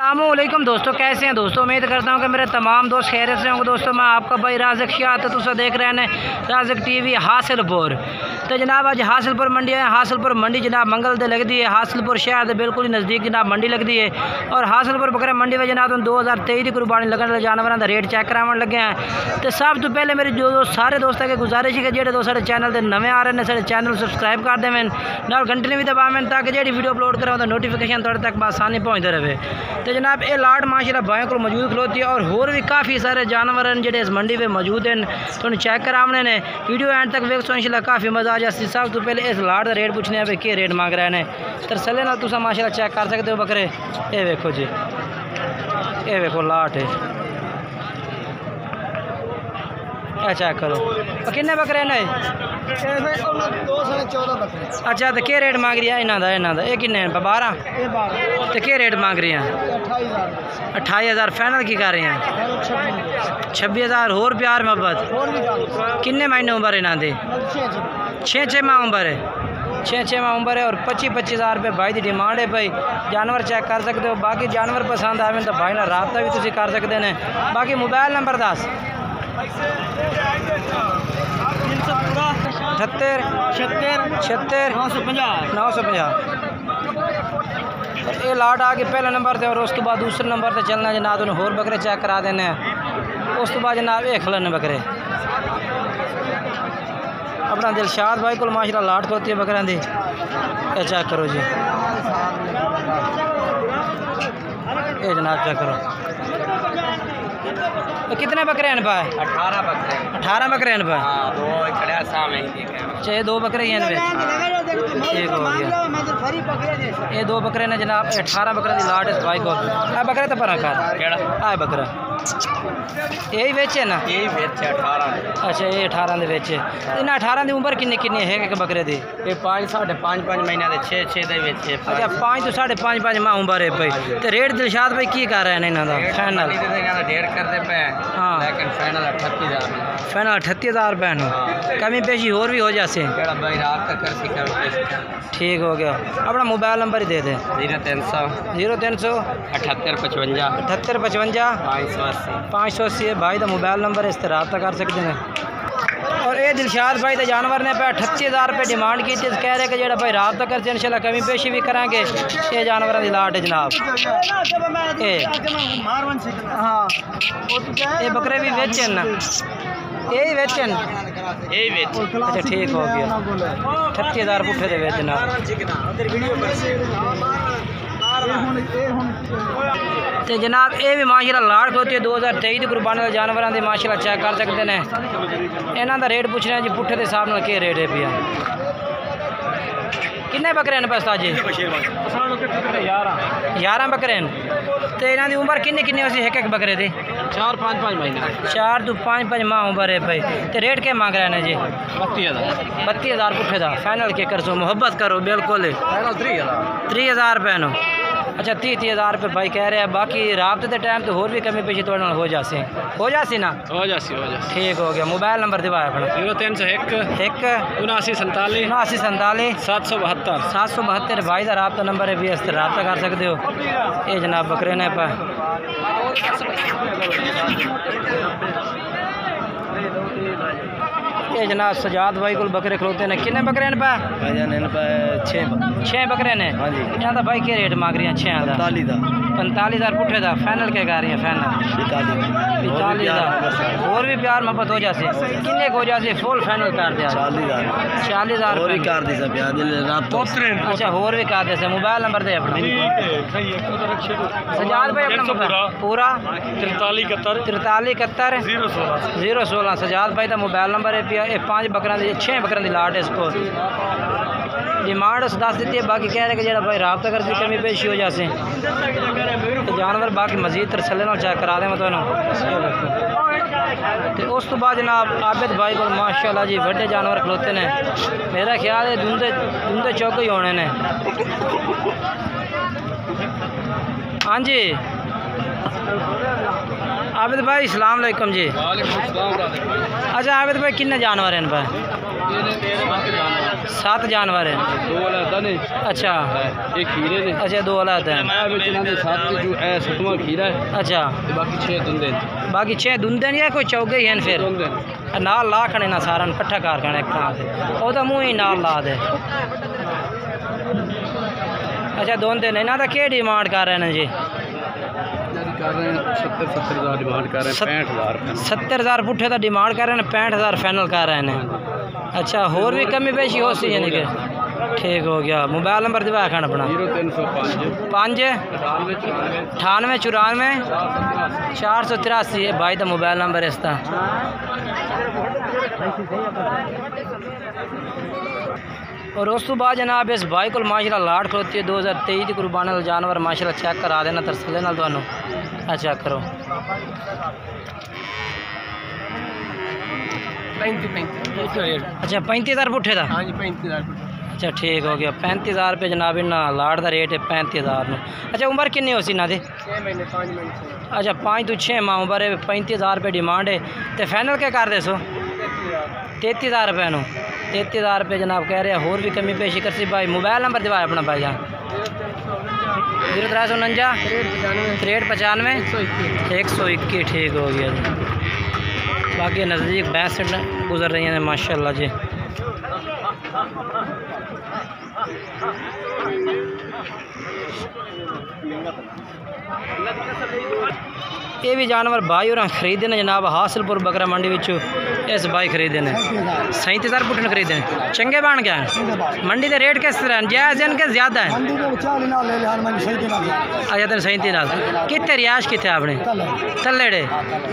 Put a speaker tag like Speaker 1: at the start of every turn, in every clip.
Speaker 1: अस्सलामुअलैकुम दोस्तों, कैसे हैं दोस्तों। उम्मीद करता हूं कि मेरे तमाम दोस्त खैरियत से होंगे। दोस्तों मैं आपका भाई राज़िक शाह, तो तुम देख रहे हैं राज़िक टीवी हासिलपुर। तो जनाब अज हासिलपुर मंडी है। हासिलपुर मंडी जनाब मंगल दे लगती है। हासिलपुर शहर के बिल्कुल ही नज़दीक जनाब मंडी लगती है। और हासिलपुर बकरा मंडी में जनाब 2023 की कुर्बानी लगने वाले जानवरों का रेट चेक करावन लगे हैं। तो सब तो पहले मेरी जो सारे दोस्तों की गुजारिश है कि जो दोस्त सारे चैनल से नवे आ रहे हैं सारे चैनल सब्सक्राइब कर देवें, नाल घंटे भी दबावें ताकि जी वीडियो अपलोड कराओ तो नोटिफिकेशन थोड़े तक आसानी पहुँचते रहे। तो जनाब ये लाट माशाल्लाह भाइयों को मौजूद खलोती है। और होर भी काफ़ी सारे जानवर हैं जो इस मंडी पे मौजूद हैं। तो चेक कराने ने वीडियो एंड तक वेख सो इंशाल्लाह काफ़ी मज़ा आ जाए। सब तो पहले इस लाट का रेट पूछने भाई क्या रेट मांग रहे हैं। तरसले ना तुम माशाल्लाह चेक कर सकते हो बकरे। ये वेखो जी, ये वेखो लाट है, चेक करो। किन्ने बकरे ने?
Speaker 2: 14 बकरे।
Speaker 1: अच्छा, तो क्या रेट मांग रही है इन्हों का? ये किन्ने 12? तो क्या रेट मांग रही हैं? 28,000 फाइनल की कर रहे हैं? 26,000 होर प्यार मोहब्बत। किन्ने महीने उम्र है इन्हों की? 6 माह उम्र है। 6 माह उम्र है। और 25,000 रुपये भाई की डिमांड है। भाई जानवर चेक कर सकते हो। बाकी जानवर पसंद आए तो भाई ना रबता भी तुम कर सकते हैं। बाकी मोबाइल नंबर 10 78 76 950। ये लाट आ गई पहले नंबर से। और उस तो बाद दूसरे नंबर से चलना जनाब उन्हें होर बकरे चेक करा देने। उस तो बाद जनाब ये खिलाने बकरे अपना दिलशाद भाई को माशाल्लाह लाट होती है बकरियां दी। चेक करो जी, ये जनाब चेक करो। तो कितने बकरे हैं भाई? 18 बकरे। 18 बकरे हैं भाई। अच्छा, 2 बकरे हैं ठीक हो गया। ये 2 बकरे ने जनाब 18 बकरे की लाट इस भाई को। बकरे तो पर कर बकरा यही बेचे ना? यही बेचे 18। अच्छा, ये 18 के बेचे। इन 18 की उम्र किन्नी किन्नी है एक बकरे की?
Speaker 2: 5 साढ़े 5 महीने के 6 के बेचे।
Speaker 1: अच्छा, 5 तो साढ़े 5 माह उम्र है भाई। तो रेट दिलशाद भाई की कर रहे हैं इन्हों का? फाइनल
Speaker 2: ढेर करते पे। हाँ, लेकिन फाइनल 38,000।
Speaker 1: फाइनल 38,000 रुपये नो। कमी पेशी और भी हो जासे
Speaker 2: भाई रात तक कर।
Speaker 1: ठीक हो गया। अपना मोबाइल नंबर ही दे दें।
Speaker 2: 0300 78 55
Speaker 1: 78 55 580 भाई का मोबाइल नंबर है, इस तरह रब्ता कर सकते हैं। और ये दिलशाद भाई के जानवर ने पे 38,000 रुपये डिमांड की थी। कह रहे कि जो भाई रब्ता करते इंशाल्लाह कमी पेशी भी करांगे। ये जानवर की लाट है जनाब। हाँ, ये बकरे भी बेचे ना? यही बेचन?
Speaker 2: यही बेच।
Speaker 1: अच्छा, ठीक हो गया। 38,000 पुठे दे बेचना। तो जनाब ये भी माशाल्लाह लाट होती है 2023 की कुर्बानी वाले जानवरों की माशाल्लाह चेक कर सकते हैं। इन्हों का रेट पूछना जी पुठे के हिसाब नाल क्या रेट है पिया। किन्ने बकरे हैं पास जी? 11 बकरे हैं। तो इन्हों की उम्र किन्नी किन्नी वैसे एक बकरे की?
Speaker 2: 4-5 महीने।
Speaker 1: 4 तो 5 माह उम्र है भाई। तो रेट क्या मांग रहे हैं जी? 32,000 पुठे का। फाइनल के कर सो मोहब्बत करो बिल्कुल 30,000 रुपये नो। अच्छा, 30,000 रुपये भाई कह रहे हैं। बाकी राबते के टाइम तो होर भी कमी पेशी थोड़े हो जासी ना? हो जासी। ठीक हो गया। मोबाइल नंबर दिवाया अपना?
Speaker 2: 0301 79
Speaker 1: 47
Speaker 2: 772
Speaker 1: 772 भाई का रब्ता नंबर है भी, इस तरह रब्ता कर सकते हो। ये जनाब बकरे ने पा ये जनाब सजाद भाई को बकरे खलोते हैं। किन्ने बकरे ने पा? 6 बकरे ने।
Speaker 2: हाँ जी।
Speaker 1: यहाँ तो भाई क्या रेट मांग रही हैं? 6 का 45,000 पुठे का। फाइनल क्या कर रही हैं? फाइनल 45,000 और भी प्यार मोहब्बत हो जाती। किन्ने हो जाती? फुल फाइनल कर दिया 40,000 अच्छा, होर भी कर दे। मोबाइल नंबर दे अपना सजाद भाई अपना पूरा 43 71 016 सजाद भाई का मोबाइल नंबर है। 5 बकरा 6 बकरा की लाट है। इसको डिमांड 10 दी है। बाकी कह रहे कि जो भाई रब्ता कर कमी पेशी हो जाए तो जानवर बाकी मजीद तरसले ना चेक करा दें। तो उस तो बाद जनाब आबिद भाई को माशाल्लाह जी बड़े जानवर खलोते हैं। मेरा ख्याल है धुंधे चौके ही होने ने। हाँ जी आबिद भाई अस्सलाम वालेकुम जी। अच्छा आबिद भाई किन्ने जानवर हैं भाई? 7 जानवर है।
Speaker 2: 2 अलहदा ने।
Speaker 1: अच्छा
Speaker 2: एक खीरे ने।
Speaker 1: अच्छा 2 अलहदा है।
Speaker 2: 7 जो है 7वां खीरा है।
Speaker 1: अच्छा
Speaker 2: बाकी 6 दुंदे।
Speaker 1: बाकी 6 दुंदे या कोई चौगे ही हैं फिर नाल ला खड़े ना सारा कट्ठा कर खाने एक थां ते ओदा मुंह ही नाल ला दे। अच्छा दुंदे ने इन्हां दा केह् डिमांड कर रहे हैं जी?
Speaker 2: कर रहे हैं 70,000 डिमांड कर रहे हैं। 65,000
Speaker 1: 70,000 पुट्ठे का डिमांड कर रहे हैं, 65,000 फाइनल कर रहे हैं। अच्छा होर भी कमी पेशी हो सी यानी कि ठीक हो गया। मोबाइल नंबर दिवाया खाना अपना
Speaker 2: 0305
Speaker 1: 98 94 483 भाई का मोबाइल नंबर है इसका। और उस तो बाद जनाब इस भाई को माशाल्लाह लाट खलोती है 2023 की कुर्बानी वाला जानवर माशाल्लाह चेक करा देना तरसले नाल तुहानू। अच्छा करो
Speaker 2: 35
Speaker 1: अच्छा 35,000 पुट्ठे का।
Speaker 2: हाँ जी 35,000।
Speaker 1: अच्छा ठीक हो गया 35,000 रुपये जनाब इन्ना लाट का रेट है 35,000 में। अच्छा उम्र कितनी हो सी ना दी?
Speaker 2: 6 महीने 5 महीने।
Speaker 1: अच्छा 5 तो 6 माह उम्र है 35,000 रुपये डिमांड है तो फाइनल क्या कर दे सो? 33,000 रुपये नु 33,000 रुपये जनाब कह रहे हैं। होर भी कमी पेशी कर सी भाई। मोबाइल नंबर दिवाया अपना भाई जान 0349 6395 121 ठीक हो गया जी। बाकी नज़दीक भैंस से गुजर रही हैं माशाल्लाह जी। ये भी जानवर भाई और खरीदे ने जनाब हासिलपुर बकरा मंडी विच इस भाई खरीदे ने 37,000 पुट्ठे खरीदे ने। चंगे बन गए मंडी के रेट किस तरह जायज़ हैं कि ज़्यादा है? अच्छा तेन 37 नाल कितने रिहायश कितने आपने तलेड़े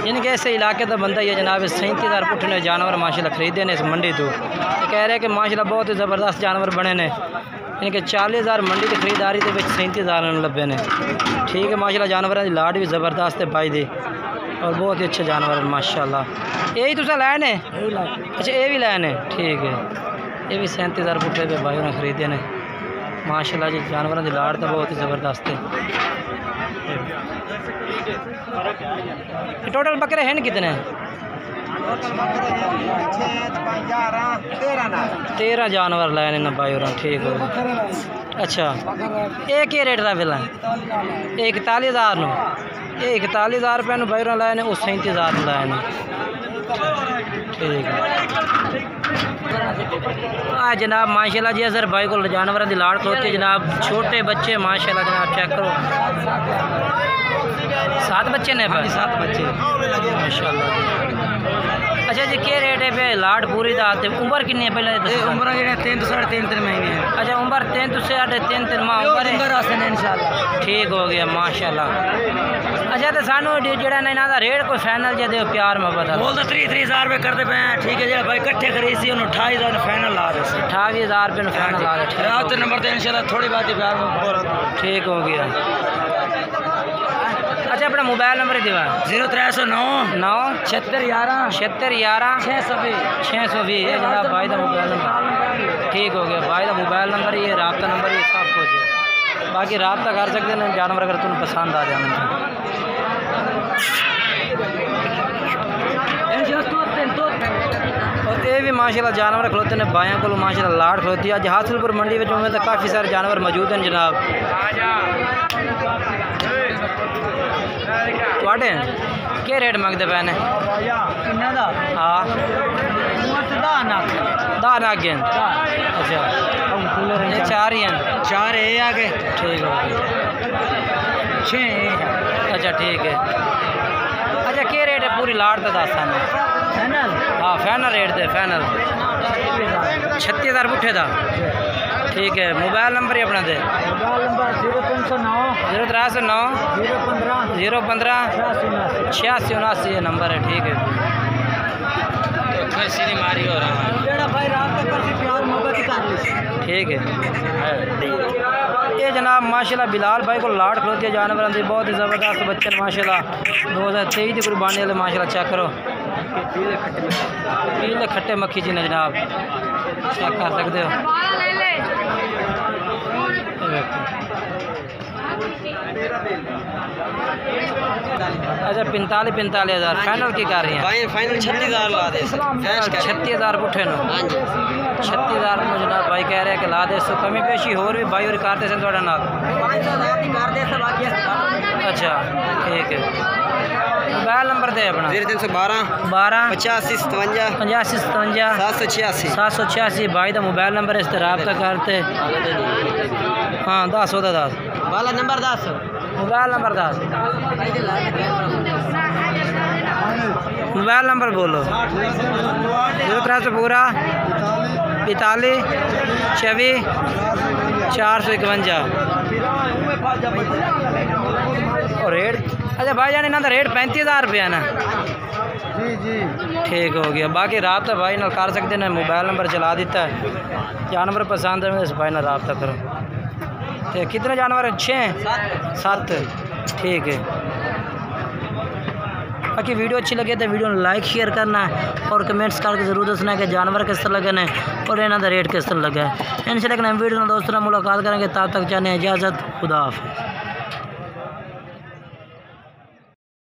Speaker 1: यानी कि ऐसे इलाके का बंदा ही है जनाब 37,000 पुट्ठे ने जानवर माशाल्लाह खरीदे ने इस मंडी तो कह रहे हैं कि माशाल्लाह बहुत ही ज़बरदस्त जानवर बने ने। यानी कि 40,000 मंडी की खरीदारी के 37,000 लभे ने। ठीक है माशाल्लाह जानवर की लाट भी ज़बरदस्त है भाई दे और बहुत ही अच्छे जानवर हैं माशाल्लाह। यही तुसा लैन है? अच्छा ये भी लैन है ठीक है। ये भी 37,000 पुट्ठे पे भाई उन्हें खरीदे ने माशाल्लाह जी। जानवरों की लाट तो बहुत ही ज़बरदस्त है। टोटल बकरे हैं कितने? 13 जानवर लाए ने भाई और ठीक हो। अच्छा एक ही रेट का फिलहाल 41,000 नो 41,000 रुपये भाई और लाए ने 37,000 लाए ने ठीक है। जनाब माशाल्लाह जी सर भाई को जानवरों की लाट खलोती है जनाब। छोटे बच्चे माशाल्लाह जनाब चेक करो 7 बच्चे ने भाई 7 बच्चे माशाल्लाह। अच्छा जी क्या रेट है पे लाट पूरी दा उम्र कितनी है पहले? उम्र 3 तो 3.5 महीने है। अच्छा उम्र 3 तो 3.5 माह उम्र है इंशाल्लाह ठीक हो गया माशाल्लाह। अच्छा तो सानू जेड़ा ना इन्हां दा रेट कोई फाइनल जे दे प्यार मोहब्बत बोल तो 30,000 रुपये करते पे हैं ठीक है। जेड़ा भाई इकट्ठे खरीद सी उन्होंने 28,000 फाइनल ला दे 28,000 रुपये फाइनल ला दे रात नंबर ते इंशाल्लाह थोड़ी बात ही प्यार मोहब्बत ठीक हो गया। अच्छा अपना मोबाइल नंबर दिवा 0309 76 11 620 ये जनाब भाई का मोबाइल नंबर ठीक हो गया। भाई का मोबाइल नंबर ये राब्ता नंबर ये सब कुछ है। बाकी राब्ता कर सकते हैं जानवर अगर तुम्हें पसंद आ जाए। और ये भी माशाल्लाह जानवर खलोते हैं बायां को माशाल्लाह लाट खलोती है। अज हासिलपुर मंडी में तो काफ़ी सारे जानवर मौजूद हैं जनाब। थोड़े क्या रेट मंगते पे ने? हाँ 10 नाग अच्छा ये 4 ही हैं 4 ये आगे ठीक है 6 अच्छा ठीक है। अच्छा क्या रेट है पूरी लाट का दस है हाँ फाइनल रेट दे फाइनल 36,000 पुट्ठे था ठीक है। मोबाइल नंबर ही अपना दे 0309 015 86 नंबर है ठीक है। मारी हो रहा ठीक है। ये जनाब माशाल्लाह बिलाल भाई को लाट खलोती है जानवर की बहुत ही ज़बरदस्त बच्चे माशाल्लाह 2023 की कुर्बानी वाले माशाल्लाह चेक करो पीले खट्टे मक्खी जी ने जनाब चेक कर सकते हो। अच्छा अच्छा 45,000 फाइनल की कर रही हैं?
Speaker 2: फाइनल 36,000 ला दे
Speaker 1: 36,000 पुठे नो। 36,000 में जनाब भाई कह रहे हैं कि ला दे। सो कमी पेशी होर भी भाई और करते हैं थोड़ा नाल। अच्छा ठीक है। मोबाइल नंबर दे अपना
Speaker 2: 0312
Speaker 1: 12
Speaker 2: 85 57
Speaker 1: 85 57
Speaker 2: 786
Speaker 1: 786 भाई का मोबाइल नंबर इस तरह रब्ता करते। हाँ 10 10
Speaker 2: वाला number 10
Speaker 1: mobile number 10 mobile number बोलो 03 पूरा 45 26 451 और रेट। अच्छा भाई जान इन्हों का रेट 35,000 रुपया ना।
Speaker 2: जी जी
Speaker 1: ठीक हो गया। बाकी रब्ता भाई नाल कर सकते हैं। मोबाइल नंबर चला दिता है। जानवर पसंद है इस भाई नाल रब्ता करो। तो कितने जानवर? 6 7 ठीक है। बाकी वीडियो अच्छी लगे तो वीडियो लाइक शेयर करना है और कमेंट्स करके जरूर दसना है कि जानवर किस तरह लगे हैं और इन्हों का रेट किस तरह लगा है। इनसे लेकिन हम वीडियो दोस्तों मुलाकात करेंगे। तब तक चाहते हैं इजाज़त। खुदा हाफ़िज़।